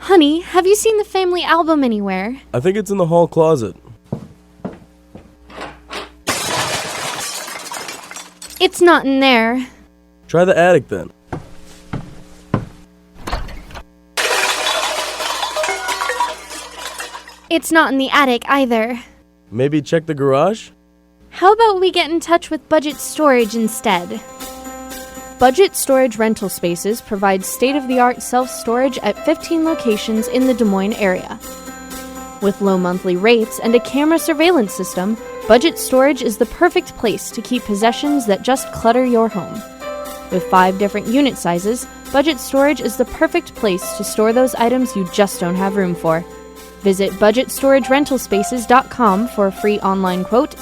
Honey, have you seen the family album anywhere? I think it's in the hall closet. It's not in there. Try the attic then. It's not in the attic either. Maybe check the garage? How about we get in touch with Budget Storage instead? Budget Storage rental spaces provide state-of-the-art self-storage at 15 locations in the Des Moines area. With low monthly rates and a camera surveillance system, Budget Storage is the perfect place to keep possessions that just clutter your home. With 5 different unit sizes, Budget Storage is the perfect place to store those items you just don't have room for. Visit budgetstoragerentalspaces.com for a free online quote.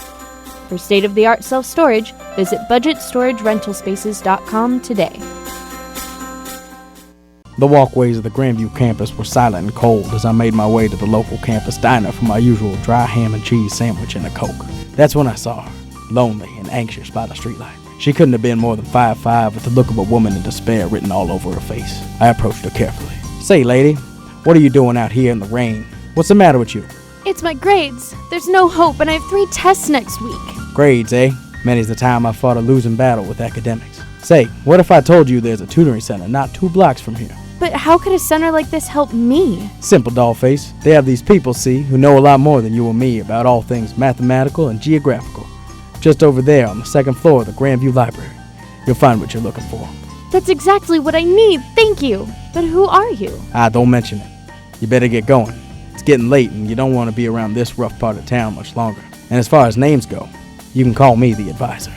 For state-of-the-art self-storage, visit budgetstoragerentalspaces.com today. The walkways of the Grandview campus were silent and cold as I made my way to the local campus diner for my usual dry ham and cheese sandwich and a Coke. That's when I saw her, lonely and anxious by the streetlight. She couldn't have been more than 5'5" with the look of a woman in despair written all over her face. I approached her carefully. "Say, lady, what are you doing out here in the rain? What's the matter with you?" It's my grades. There's no hope, and I have 3 tests next week. Grades, eh? Many's the time I fought a losing battle with academics. Say, what if I told you there's a tutoring center not 2 blocks from here? But how could a center like this help me? Simple, dollface. They have these people, see, who know a lot more than you or me about all things mathematical and geographical. Just over there on the 2nd floor of the Grandview Library. You'll find what you're looking for. That's exactly what I need, thank you. But who are you? Don't mention it. You better get going. It's getting late and you don't want to be around this rough part of town much longer. And as far as names go, you can call me the advisor.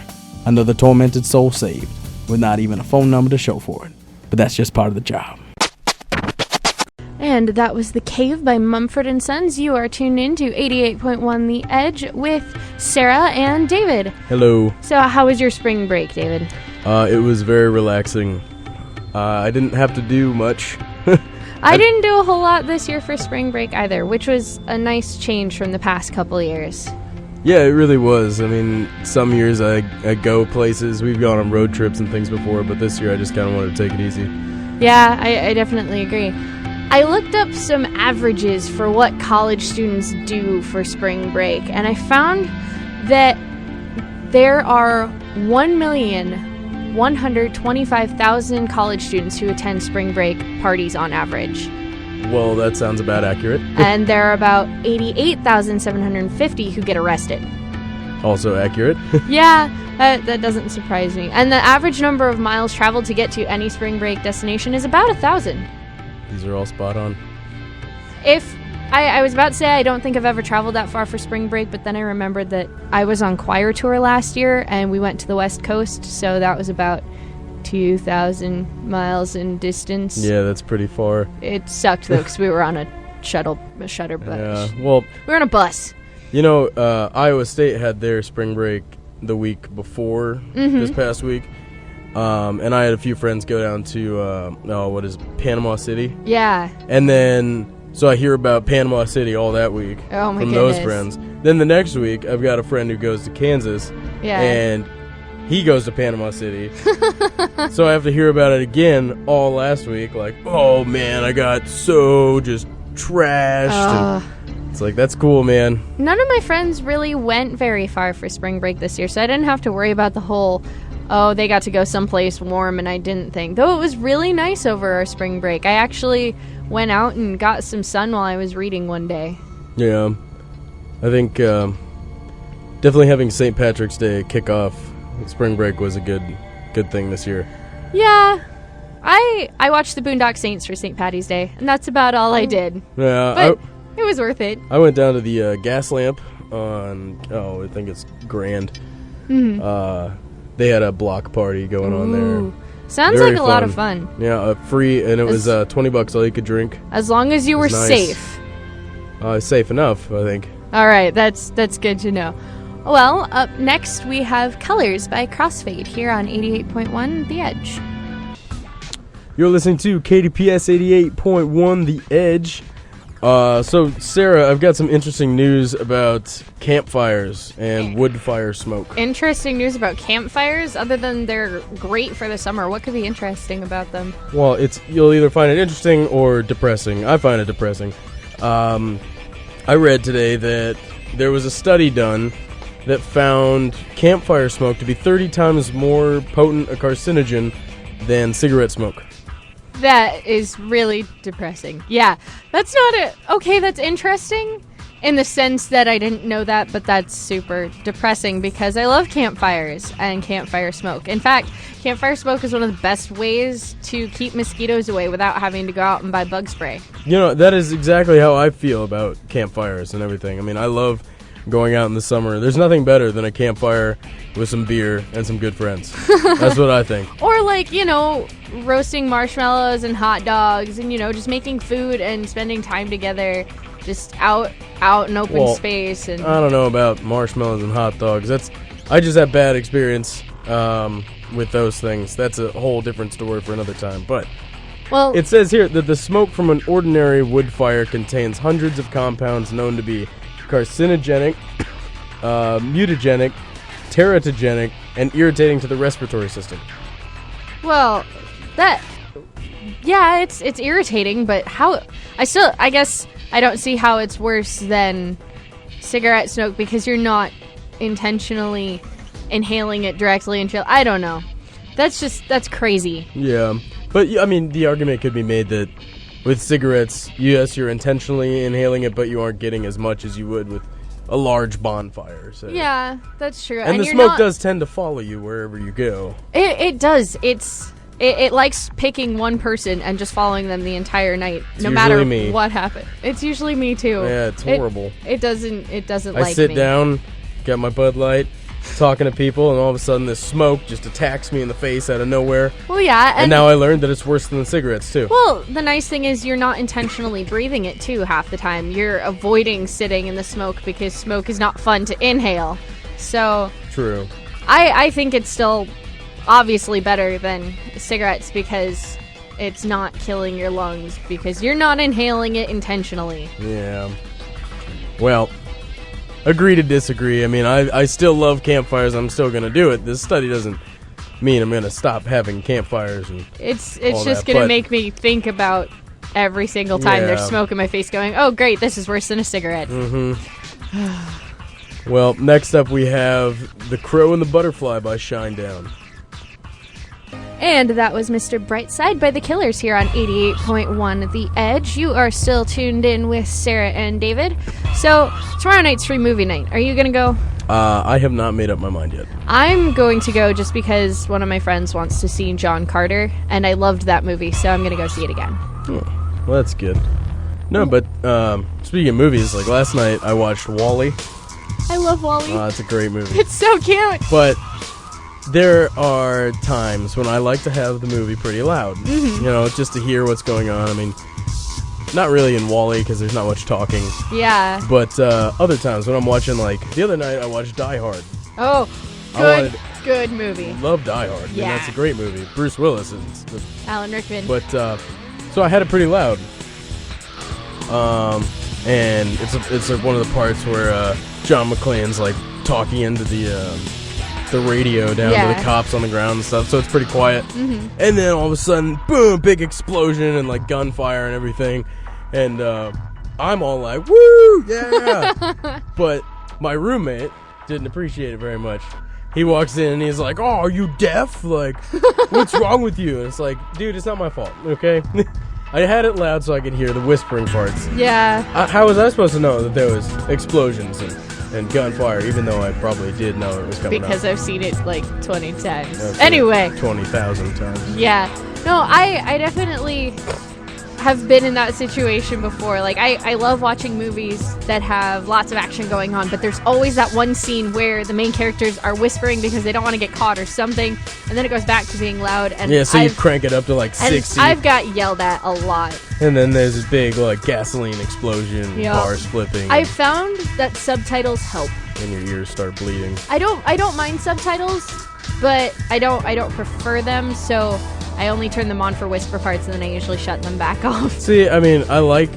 Another tormented soul saved, with not even a phone number to show for it. But that's just part of the job. And that was The Cave by Mumford & Sons. You are tuned in to 88.1 The Edge with Sarah and David. Hello. So how was your spring break, David? It was very relaxing. I didn't have to do much. I didn't do a whole lot this year for spring break either, which was a nice change from the past couple years. Yeah, it really was. I mean, some years I go places. We've gone on road trips and things before, but this year I just kind of wanted to take it easy. Yeah, I definitely agree. I looked up some averages for what college students do for spring break, and I found that there are 1,125,000 college students who attend spring break parties on average. Well, that sounds about accurate. And there are about 88,750 who get arrested. Also accurate. Yeah, that doesn't surprise me. And the average number of miles traveled to get to any spring break destination is about 1,000. These are all spot on. If I was about to say I don't think I've ever traveled that far for spring break, but then I remembered that I was on choir tour last year and we went to the West Coast, so that was about 2,000 miles in distance. Yeah, that's pretty far. It sucked though because we were on a shuttle bus. Yeah, well, we were on a bus. You know, Iowa State had their spring break the week before this past week. And I had a few friends go down to, Panama City? Yeah. And then, so I hear about Panama City all that week from those friends. Then the next week, I've got a friend who goes to Kansas, and he goes to Panama City. So I have to hear about it again all last week, like, oh man, I got so just trashed. It's like, that's cool, man. None of my friends really went very far for spring break this year, so I didn't have to worry about the whole... oh, they got to go someplace warm and I didn't think. Though it was really nice over our spring break. I actually went out and got some sun while I was reading one day. Yeah. I think definitely having St. Patrick's Day kick off spring break was a good thing this year. Yeah. I watched the Boondock Saints for St. Patty's Day, and that's about all I did. Yeah. But it was worth it. I went down to the gas lamp on, I think it's Grand. They had a block party going on there. Sounds Very like a fun. lot of fun. Yeah, free, and it was $20 all you could drink. As long as you were nice. safe. Safe enough, I think. All right, that's good to know. Well, up next we have Colors by Crossfade here on 88.1 The Edge. You're listening to KDPS 88.1 The Edge. So, Sarah, I've got some interesting news about campfires and wood fire smoke. Interesting news about campfires? Other than they're great for the summer, what could be interesting about them? Well, you'll either find it interesting or depressing. I find it depressing. I read today that there was a study done that found campfire smoke to be 30 times more potent a carcinogen than cigarette smoke. That is really depressing. Yeah, that's not it. Okay, that's interesting in the sense that I didn't know that, but that's super depressing because I love campfires and campfire smoke. In fact, campfire smoke is one of the best ways to keep mosquitoes away without having to go out and buy bug spray. You know, that is exactly how I feel about campfires and everything. I mean, I love going out in the summer. There's nothing better than a campfire with some beer and some good friends. That's what I think. Or like, roasting marshmallows and hot dogs and, just making food and spending time together just out in open space. And I don't know about marshmallows and hot dogs. I just have bad experience with those things. That's a whole different story for another time. But it says here that the smoke from an ordinary wood fire contains hundreds of compounds known to be carcinogenic, mutagenic, teratogenic, and irritating to the respiratory system. Well, it's irritating, but I guess I don't see how it's worse than cigarette smoke because you're not intentionally inhaling it directly and I don't know. That's crazy. Yeah, but I mean, the argument could be made that with cigarettes, yes, you're intentionally inhaling it, but you aren't getting as much as you would with a large bonfire. So. Yeah, that's true. And the smoke does tend to follow you wherever you go. It does. It likes picking one person and just following them the entire night, no matter what happens. It's usually me too. Yeah, it's horrible. It doesn't like me. I sit down, got my Bud Light, talking to people, and all of a sudden this smoke just attacks me in the face out of nowhere. Well, yeah. And now I learned that it's worse than the cigarettes, too. Well, the nice thing is you're not intentionally breathing it, too, half the time. You're avoiding sitting in the smoke because smoke is not fun to inhale. So... True. I think it's still obviously better than cigarettes because it's not killing your lungs because you're not inhaling it intentionally. Yeah. Well... Agree to disagree. I mean, I still love campfires. I'm still going to do it. This study doesn't mean I'm going to stop having campfires. And it's just going to make me think about every single time there's smoke in my face going, oh, great, this is worse than a cigarette. Mm-hmm. Well, next up we have The Crow and the Butterfly by Shinedown. And that was Mr. Brightside by The Killers here on 88.1 The Edge. You are still tuned in with Sarah and David. So, tomorrow night's free movie night. Are you going to go? I have not made up my mind yet. I'm going to go just because one of my friends wants to see John Carter, and I loved that movie, so I'm going to go see it again. Well, that's good. No, but speaking of movies, like last night I watched WALL-E. I love WALL-E. It's a great movie. It's so cute. But... there are times when I like to have the movie pretty loud, just to hear what's going on. I mean, not really in WALL-E because there's not much talking. Yeah. But other times when I'm watching, like, the other night I watched Die Hard. Oh, good movie. Love Die Hard. Yeah. That's a great movie. Bruce Willis is Alan Rickman. But, so I had it pretty loud. And it's one of the parts where John McClane's, like, talking into the radio down to the cops on the ground and stuff, so it's pretty quiet. Mm-hmm. And then all of a sudden, boom, big explosion and like gunfire and everything, and I'm all like, woo, yeah. But my roommate didn't appreciate it very much. He walks in and he's like, oh, are you deaf? Like, what's wrong with you? And it's like, dude, it's not my fault, okay? I had it loud so I could hear the whispering parts. Yeah. How was I supposed to know that there was explosions and gunfire, even though I probably did know it was coming because up? I've seen it like 20 times. Anyway. 20,000 times. Yeah. No, I definitely have been in that situation before. Like, I love watching movies that have lots of action going on, but there's always that one scene where the main characters are whispering because they don't want to get caught or something, and then it goes back to being loud. And yeah, so you crank it up to like 60. I've got yelled at a lot. And then there's this big like gasoline explosion, cars flipping. I found that subtitles help. And your ears start bleeding. I don't mind subtitles, but I don't prefer them, so I only turn them on for whisper parts, and then I usually shut them back off. See, I mean, I like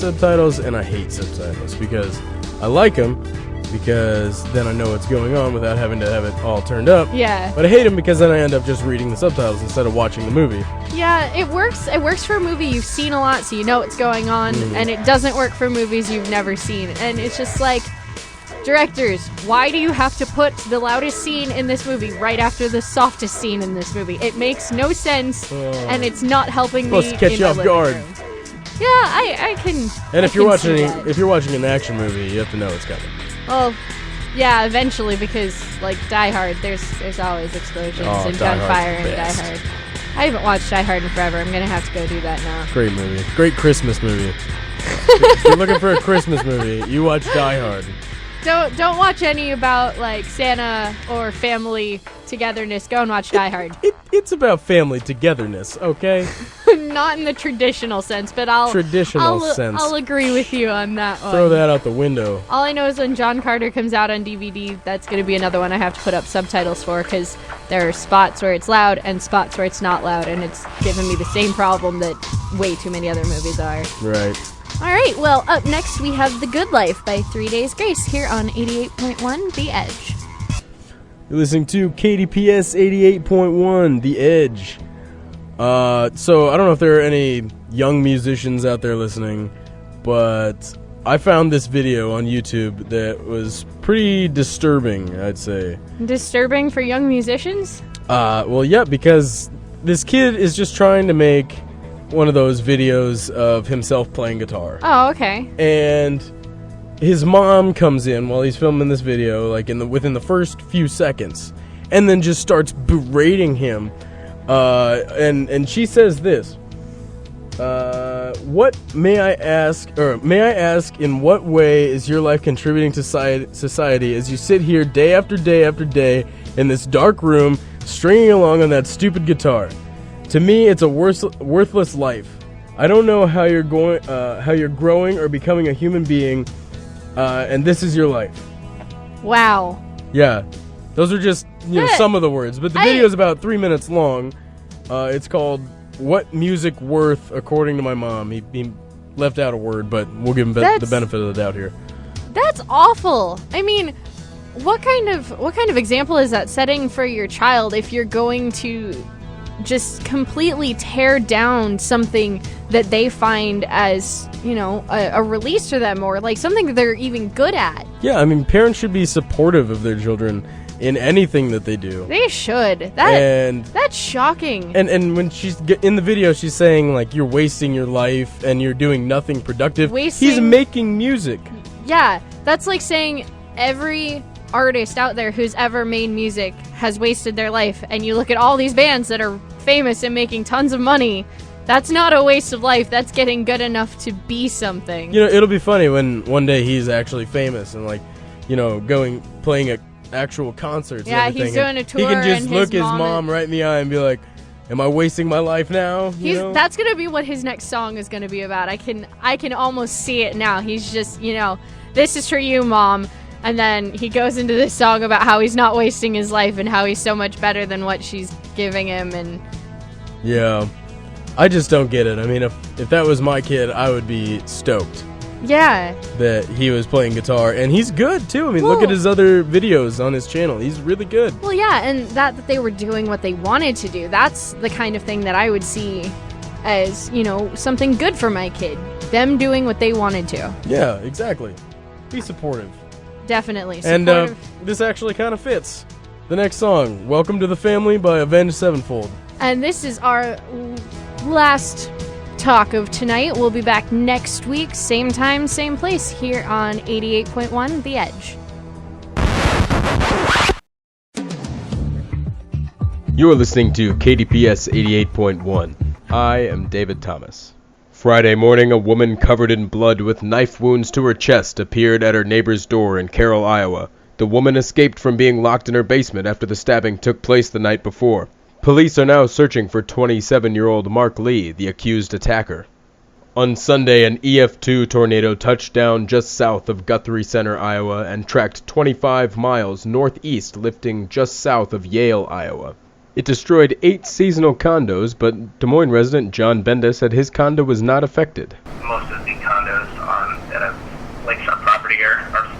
subtitles and I hate subtitles because I like them because then I know what's going on without having to have it all turned up. Yeah. But I hate them because then I end up just reading the subtitles instead of watching the movie. Yeah, it works. It works for a movie you've seen a lot, so you know what's going on, and it doesn't work for movies you've never seen. And it's just like, directors, why do you have to put the loudest scene in this movie right after the softest scene in this movie? It makes no sense, and it's not helping me. Supposed to catch you off guard. Yeah, I can. And if you're watching an action movie, you have to know it's coming. Well, yeah, eventually, because like Die Hard, there's always explosions and gunfire in Die Hard. I haven't watched Die Hard in forever. I'm gonna have to go do that now. Great movie, great Christmas movie. If you're looking for a Christmas movie, you watch Die Hard. Don't watch any about like Santa or family togetherness. Go and watch Die Hard. It's about family togetherness, okay? Not in the traditional sense, but I'll agree with you on that one. Throw that out the window. All I know is when John Carter comes out on DVD, that's going to be another one I have to put up subtitles for because there are spots where it's loud and spots where it's not loud, and it's giving me the same problem that way too many other movies are. Right. All right, well, up next we have The Good Life by 3 Days Grace here on 88.1 The Edge. You're listening to KDPS 88.1 The Edge. So I don't know if there are any young musicians out there listening, but I found this video on YouTube that was pretty disturbing, I'd say. Disturbing for young musicians? Well, yeah, because this kid is just trying to make one of those videos of himself playing guitar. Oh, okay. And his mom comes in while he's filming this video, like within the first few seconds, and then just starts berating him. And she says this. What may I ask in what way is your life contributing to society as you sit here day after day after day in this dark room stringing along on that stupid guitar? To me, it's a worthless life. I don't know how you're growing or becoming a human being, and this is your life. Wow. Yeah, those are just some of the words, but the video is about 3 minutes long. It's called "What Music Worth According to My Mom." He left out a word, but we'll give him the benefit of the doubt here. That's awful. I mean, what kind of example is that setting for your child if you're going to just completely tear down something that they find as, a release for them or like something that they're even good at? Yeah, I mean, parents should be supportive of their children in anything that they do. They should. That's shocking. And when she's in the video, she's saying like you're wasting your life and you're doing nothing productive. He's making music. Yeah, that's like saying every artist out there who's ever made music has wasted their life, and you look at all these bands that are famous and making tons of money. That's not a waste of life. That's getting good enough to be something. It'll be funny when one day he's actually famous and playing at actual concerts. Yeah, and everything. He's doing a tour. He can just look his mom right in the eye and be like, "Am I wasting my life now?" That's gonna be what his next song is gonna be about. I can almost see it now. He's just, this is for you, Mom. And then he goes into this song about how he's not wasting his life and how he's so much better than what she's giving him. And yeah, I just don't get it. I mean, if that was my kid, I would be stoked. Yeah. That he was playing guitar, and he's good too. I mean, look at his other videos on his channel. He's really good. Well, yeah, and that they were doing what they wanted to do. That's the kind of thing that I would see as, something good for my kid. Them doing what they wanted to. Yeah, exactly. Be supportive. Definitely. And this actually kind of fits. The next song, Welcome to the Family by Avenged Sevenfold. And this is our last talk of tonight. We'll be back next week, same time, same place, here on 88.1 The Edge. You are listening to KDPS 88.1. I am David Thomas. Friday morning, a woman covered in blood with knife wounds to her chest appeared at her neighbor's door in Carroll, Iowa. The woman escaped from being locked in her basement after the stabbing took place the night before. Police are now searching for 27-year-old Mark Lee, the accused attacker. On Sunday, an EF2 tornado touched down just south of Guthrie Center, Iowa, and tracked 25 miles northeast, lifting just south of Yale, Iowa. It destroyed 8 seasonal condos, but Des Moines resident John Bendis said his condo was not affected. Most of the condos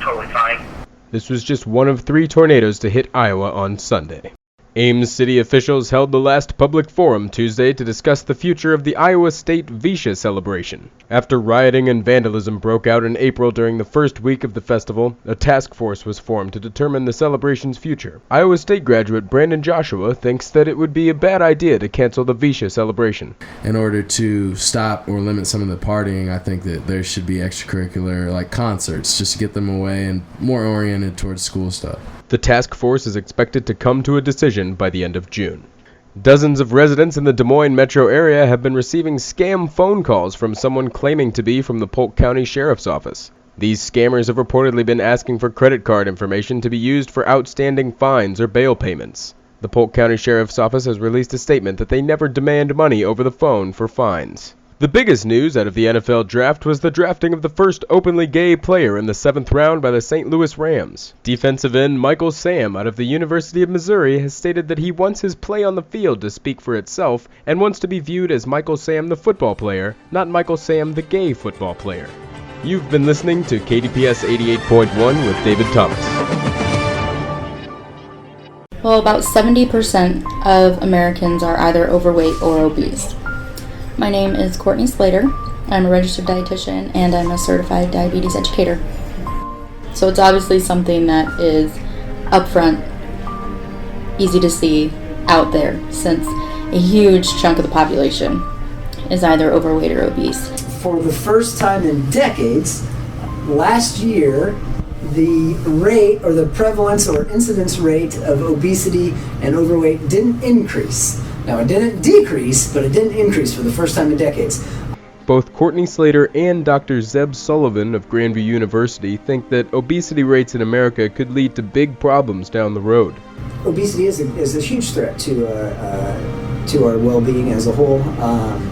totally fine. This was just one of 3 tornadoes to hit Iowa on Sunday. Ames city officials held the last public forum Tuesday to discuss the future of the Iowa State Visha celebration. After rioting and vandalism broke out in April during the first week of the festival, a task force was formed to determine the celebration's future. Iowa State graduate Brandon Joshua thinks that it would be a bad idea to cancel the Visha celebration. In order to stop or limit some of the partying, I think that there should be extracurricular, like concerts, just to get them away and more oriented towards school stuff. The task force is expected to come to a decision by the end of June. Dozens of residents in the Des Moines metro area have been receiving scam phone calls from someone claiming to be from the Polk County Sheriff's Office. These scammers have reportedly been asking for credit card information to be used for outstanding fines or bail payments. The Polk County Sheriff's Office has released a statement that they never demand money over the phone for fines. The biggest news out of the NFL draft was the drafting of the first openly gay player in the 7th round by the St. Louis Rams. Defensive end Michael Sam out of the University of Missouri has stated that he wants his play on the field to speak for itself and wants to be viewed as Michael Sam the football player, not Michael Sam the gay football player. You've been listening to KDPS 88.1 with David Thomas. Well, about 70% of Americans are either overweight or obese. My name is Courtney Slater. I'm a registered dietitian and I'm a certified diabetes educator. So it's obviously something that is upfront, easy to see, out there, since a huge chunk of the population is either overweight or obese. For the first time in decades, last year, the rate or the prevalence or incidence rate of obesity and overweight didn't increase. Now, it didn't decrease, but it didn't increase for the first time in decades. Both Courtney Slater and Dr. Zeb Sullivan of Grandview University think that obesity rates in America could lead to big problems down the road. Obesity is a huge threat to our well-being as a whole.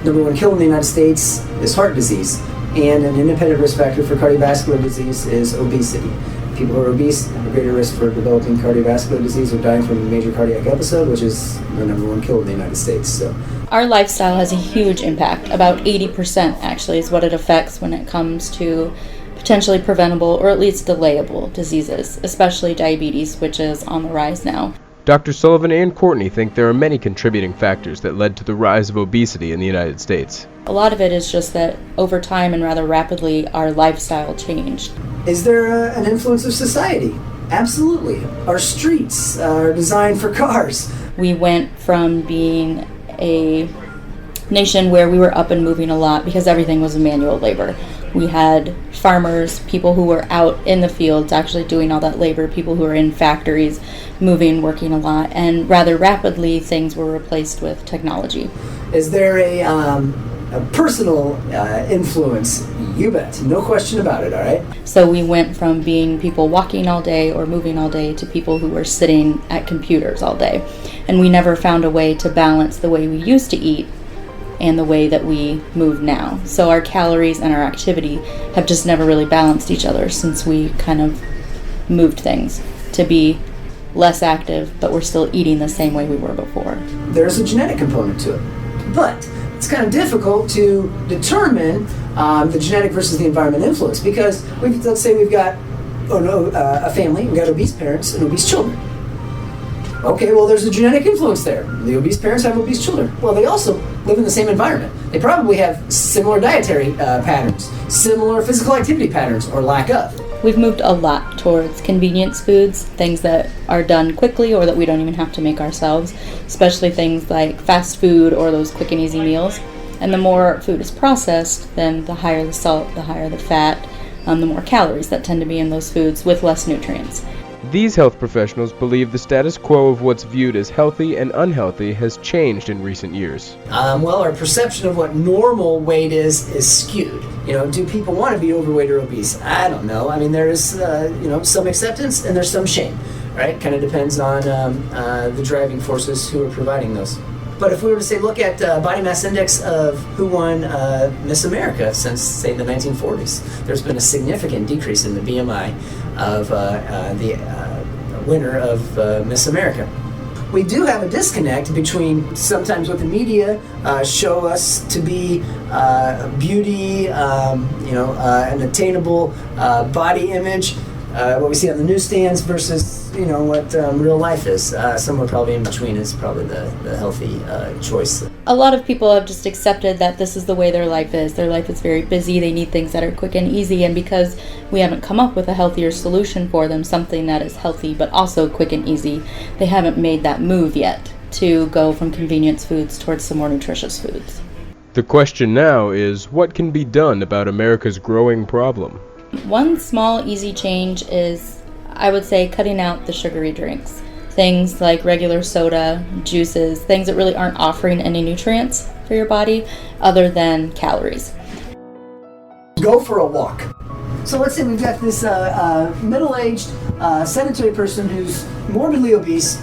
Number 1 killer in the United States is heart disease, and an independent risk factor for cardiovascular disease is obesity. People who are obese have a greater risk for developing cardiovascular disease or dying from a major cardiac episode, which is the number 1 killer in the United States. So, our lifestyle has a huge impact. About 80% actually is what it affects when it comes to potentially preventable or at least delayable diseases, especially diabetes, which is on the rise now. Dr. Sullivan and Courtney think there are many contributing factors that led to the rise of obesity in the United States. A lot of it is just that over time and rather rapidly, our lifestyle changed. Is there an influence of society? Absolutely. Our streets are designed for cars. We went from being a nation where we were up and moving a lot because everything was manual labor. We had farmers, people who were out in the fields actually doing all that labor, people who were in factories, moving, working a lot, and rather rapidly things were replaced with technology. Is there a personal influence? You bet, no question about it, all right? So we went from being people walking all day or moving all day to people who were sitting at computers all day. And we never found a way to balance the way we used to eat and the way that we move now. So our calories and our activity have just never really balanced each other since we kind of moved things to be less active, but we're still eating the same way we were before. There's a genetic component to it, but it's kind of difficult to determine the genetic versus the environment influence, because let's say we've got a family, we've got obese parents and obese children. Okay, well, there's a genetic influence there. The obese parents have obese children. Well, they also live in the same environment. They probably have similar dietary patterns, similar physical activity patterns, or lack of. We've moved a lot towards convenience foods, things that are done quickly or that we don't even have to make ourselves, especially things like fast food or those quick and easy meals. And the more food is processed, then the higher the salt, the higher the fat, the more calories that tend to be in those foods with less nutrients. These health professionals believe the status quo of what's viewed as healthy and unhealthy has changed in recent years. Well, our perception of what normal weight is skewed. Do people want to be overweight or obese? I don't know. I mean, there is, some acceptance and there's some shame, right? Kind of depends on the driving forces who are providing those. But if we were to say, look at body mass index of who won Miss America since, say, the 1940s, there's been a significant decrease in the BMI of the winner of Miss America. We do have a disconnect between sometimes what the media show us to be beauty, an attainable body image, what we see on the newsstands versus what real life is. Somewhere probably in between is probably the healthy choice. A lot of people have just accepted that this is the way their life is. Their life is very busy. They need things that are quick and easy, and because we haven't come up with a healthier solution for them, something that is healthy but also quick and easy, they haven't made that move yet to go from convenience foods towards some more nutritious foods. The question now is, what can be done about America's growing problem? One small, easy change is, I would say, cutting out the sugary drinks. Things like regular soda, juices, things that really aren't offering any nutrients for your body other than calories. Go for a walk. So let's say we've got this middle-aged, sedentary person who's morbidly obese.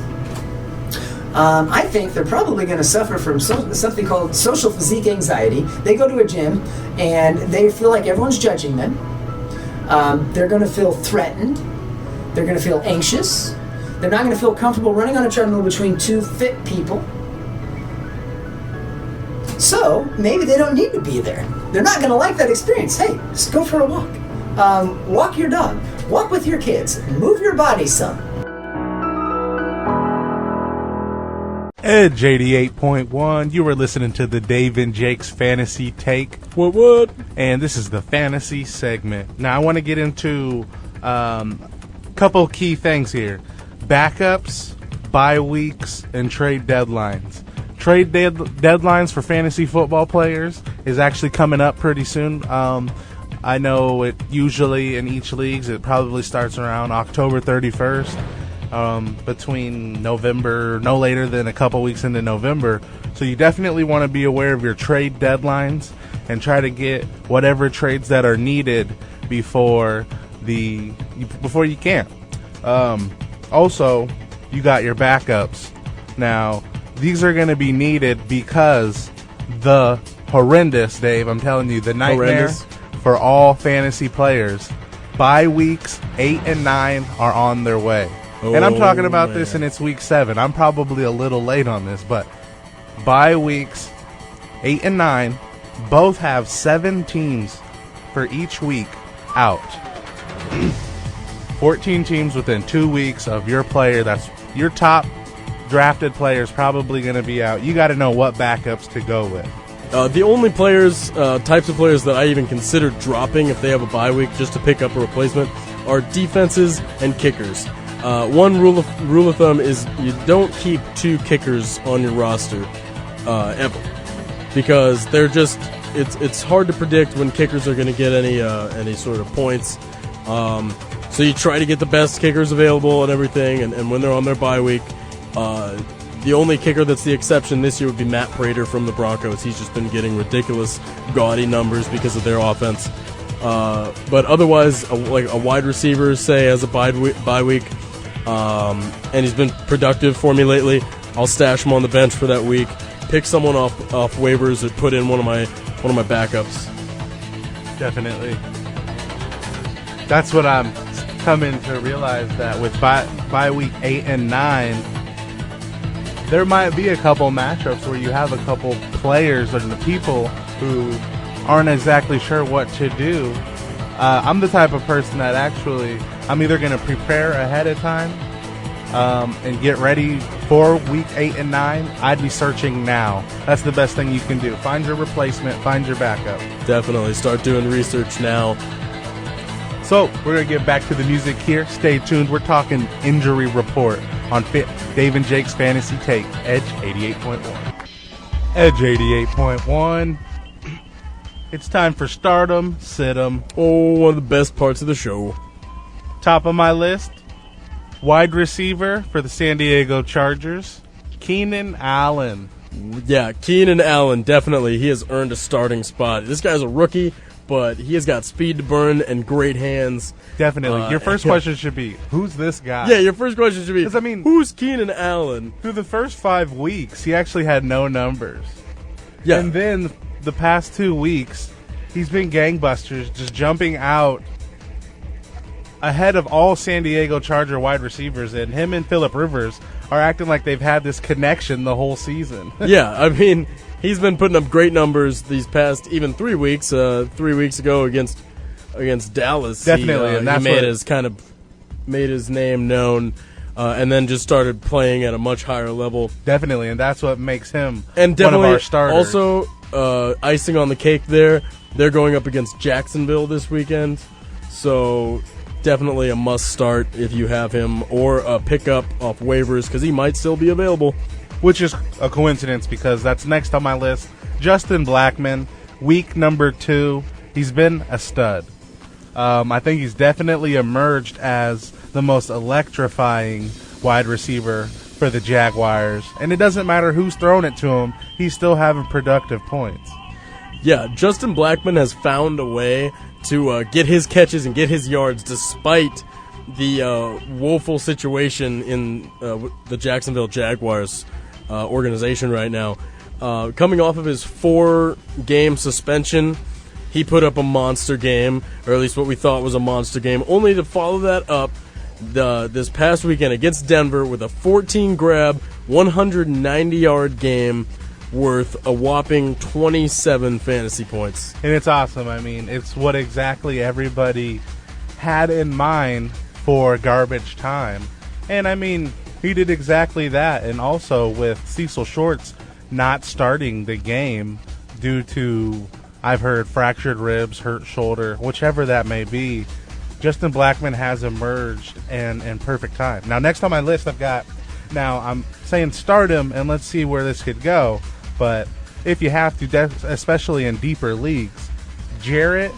I think they're probably going to suffer from something called social physique anxiety. They go to a gym and they feel like everyone's judging them. They're going to feel threatened. They're going to feel anxious. They're not going to feel comfortable running on a treadmill between two fit people. So maybe they don't need to be there. They're not going to like that experience. Hey, just go for a walk. Walk your dog. Walk with your kids. Move your body some. Edge 88.1, you were listening to the Dave and Jake's Fantasy Take. What? And this is the fantasy segment. Now, I want to get into a couple key things here. Backups, bye weeks, and trade deadlines. Trade deadlines for fantasy football players is actually coming up pretty soon. I know it usually in each league, it probably starts around October 31st. Between November, no later than a couple weeks into November. So you definitely want to be aware of your trade deadlines and try to get whatever trades that are needed before you can. Also, you got your backups. Now, these are going to be needed because the horrendous, Dave, I'm telling you, the nightmare for all fantasy players. Bye weeks 8 and 9 are on their way. And I'm talking about this and it's week 7. I'm probably a little late on this, but bye weeks 8 and 9 both have 7 teams for each week out. 14 teams within 2 weeks of your player. That's your top drafted players probably going to be out. You got to know what backups to go with. The only types of players that I even consider dropping if they have a bye week just to pick up a replacement are defenses and kickers. One rule of thumb is you don't keep 2 kickers on your roster ever, because they're just it's hard to predict when kickers are going to get any sort of points. So you try to get the best kickers available and everything, and when they're on their bye week, the only kicker that's the exception this year would be Matt Prater from the Broncos. He's just been getting ridiculous, gaudy numbers because of their offense. But otherwise, like a wide receiver, say, has a bye week, and he's been productive for me lately, I'll stash him on the bench for that week, pick someone off waivers, or put in one of my backups. Definitely. That's what I'm coming to realize, that with bye week 8 and 9, there might be a couple matchups where you have a couple players and the people who aren't exactly sure what to do. I'm the type of person that actually, I'm either going to prepare ahead of time and get ready for week 8 and 9. I'd be searching now. That's the best thing you can do. Find your replacement, find your backup. Definitely start doing research now. So we're going to get back to the music here. Stay tuned. We're talking injury report on Dave and Jake's Fantasy Take, Edge 88.1. Edge 88.1. It's time for Stardom, Sit-em. Oh, one of the best parts of the show. Top of my list, wide receiver for the San Diego Chargers, Keenan Allen. Yeah, Keenan Allen, definitely. He has earned a starting spot. This guy's a rookie, but he has got speed to burn and great hands. Definitely. Your first question should be, who's this guy? Yeah, your first question should be, I mean, who's Keenan Allen? Through the first 5 weeks, he actually had no numbers. Yeah. And then the past 2 weeks, he's been gangbusters, just jumping out ahead of all San Diego Charger wide receivers, and him and Phillip Rivers are acting like they've had this connection the whole season. Yeah, I mean, he's been putting up great numbers these past even 3 weeks. 3 weeks ago against Dallas, definitely, and he made his kind of made his name known, and then just started playing at a much higher level. Definitely, and that's what makes him one of our starters. Also, icing on the cake there, they're going up against Jacksonville this weekend, so definitely a must start if you have him, or a pickup off waivers because he might still be available. Which is a coincidence because that's next on my list. Justin Blackman, week number 2. He's been a stud. I think he's definitely emerged as the most electrifying wide receiver for the Jaguars. And it doesn't matter who's throwing it to him, he's still having productive points. Yeah, Justin Blackman has found a way to get his catches and get his yards despite the woeful situation in the Jacksonville Jaguars organization right now. Coming off of his 4-game suspension, he put up a monster game, or at least what we thought was a monster game, only to follow that up this past weekend against Denver with a 14-grab, 190-yard game worth a whopping 27 fantasy points. And it's awesome. I mean, it's what exactly everybody had in mind for garbage time. And, I mean, he did exactly that. And also with Cecil Shorts not starting the game due to, I've heard, fractured ribs, hurt shoulder, whichever that may be, Justin Blackman has emerged in perfect time. Now, next on my list, I'm saying start him and let's see where this could go. But if you have to, especially in deeper leagues, Jarrett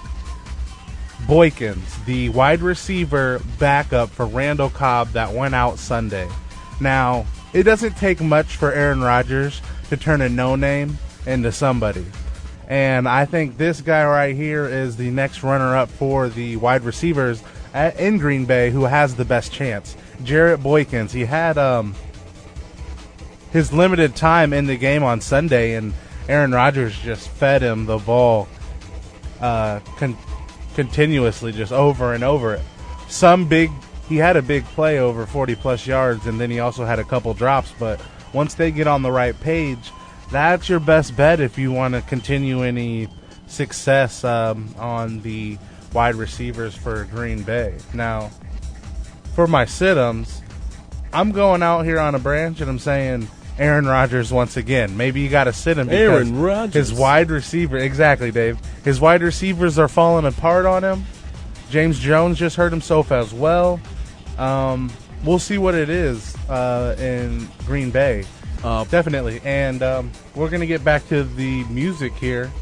Boykins, the wide receiver backup for Randall Cobb that went out Sunday. Now, it doesn't take much for Aaron Rodgers to turn a no-name into somebody. And I think this guy right here is the next runner-up for the wide receivers in Green Bay who has the best chance. Jarrett Boykins, he had his limited time in the game on Sunday, and Aaron Rodgers just fed him the ball continuously, just over and over. He had a big play over 40-plus yards, and then he also had a couple drops. But once they get on the right page, that's your best bet if you want to continue any success on the wide receivers for Green Bay. Now, for my sit-ems, I'm going out here on a branch, and I'm saying Aaron Rodgers once again. Maybe you got to sit him because Aaron Rodgers. His wide receiver, exactly, Dave. His wide receivers are falling apart on him. James Jones just hurt himself as well. We'll see what it is in Green Bay. Definitely. And we're going to get back to the music here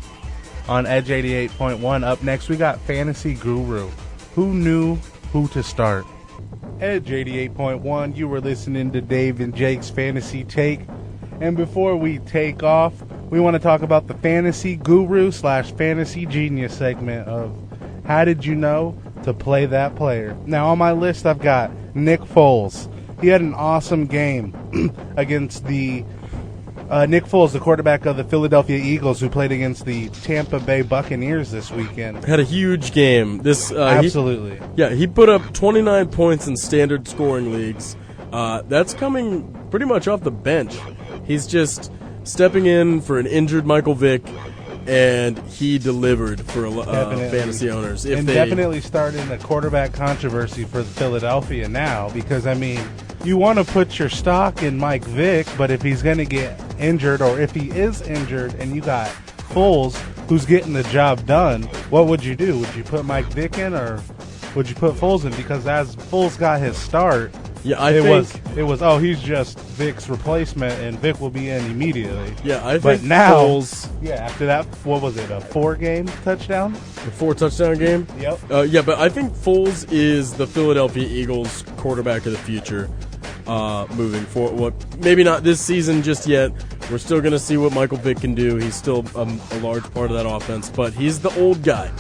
on Edge 88.1. Up next, we got Fantasy Guru. Who knew who to start? Edge 88.1, you were listening to Dave and Jake's Fantasy Take. And before we take off, we want to talk about the Fantasy Guru / Fantasy Genius segment of How Did You Know to Play That Player? Now, on my list, I've got Nick Foles. He had an awesome game against the Nick Foles, the quarterback of the Philadelphia Eagles, who played against the Tampa Bay Buccaneers this weekend. Had a huge game. Absolutely. He put up 29 points in standard scoring leagues. That's coming pretty much off the bench. He's just stepping in for an injured Michael Vick, and he delivered for fantasy owners. Definitely starting a quarterback controversy for Philadelphia now because, I mean, you want to put your stock in Mike Vick, but if he's going to get injured or if he is injured and you got Foles who's getting the job done, what would you do? Would you put Mike Vick in or would you put Foles in? Because as Foles got his start, it was he's just Vick's replacement and Vick will be in immediately. Yeah, I think but now, Foles, after that, what was it, a 4-game touchdown? A 4-touchdown game? Yep. But I think Foles is the Philadelphia Eagles quarterback of the future moving forward. Maybe not this season just yet. We're still going to see what Michael Vick can do. He's still a large part of that offense, but he's the old guy.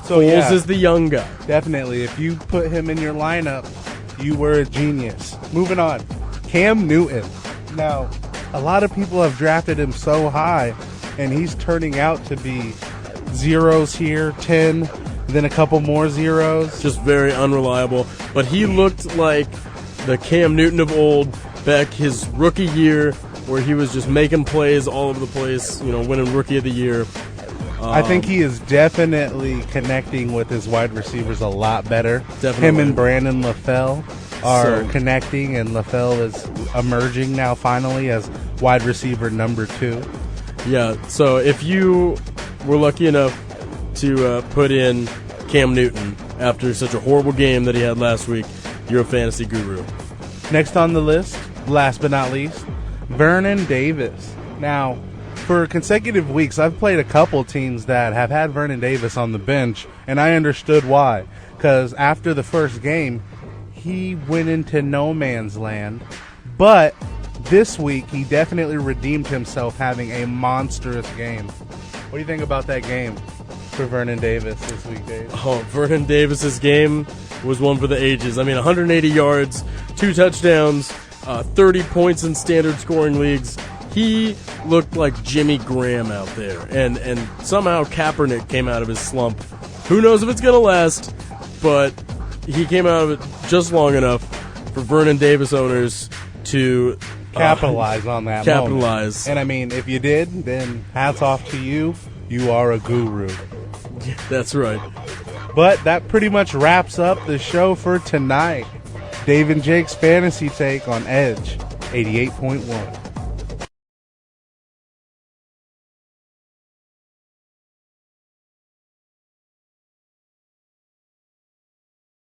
So Foles is the young guy. Definitely. If you put him in your lineup, you were a genius. Moving on. Cam Newton. Now, a lot of people have drafted him so high, and he's turning out to be zeros here, 10, then a couple more zeros. Just very unreliable. But he looked like the Cam Newton of old back his rookie year where he was just making plays all over the place, winning Rookie of the Year. I think he is definitely connecting with his wide receivers a lot better. Definitely. Him and Brandon LaFell are connecting, and LaFell is emerging now finally as wide receiver number 2. Yeah, so if you were lucky enough to put in Cam Newton after such a horrible game that he had last week, you're a fantasy guru. Next on the list, last but not least, Vernon Davis. Now, for consecutive weeks, I've played a couple teams that have had Vernon Davis on the bench, and I understood why. Because after the first game, he went into no man's land. But this week, he definitely redeemed himself having a monstrous game. What do you think about that game for Vernon Davis this week, Dave? Oh, Vernon Davis's game was one for the ages. I mean, 180 yards, 2 touchdowns, 30 points in standard scoring leagues. He looked like Jimmy Graham out there, and somehow Kaepernick came out of his slump. Who knows if it's going to last, but he came out of it just long enough for Vernon Davis owners to capitalize on that moment. And I mean, if you did, then hats off to you. You are a guru. That's right. But that pretty much wraps up the show for tonight. Dave and Jake's fantasy take on Edge 88.1.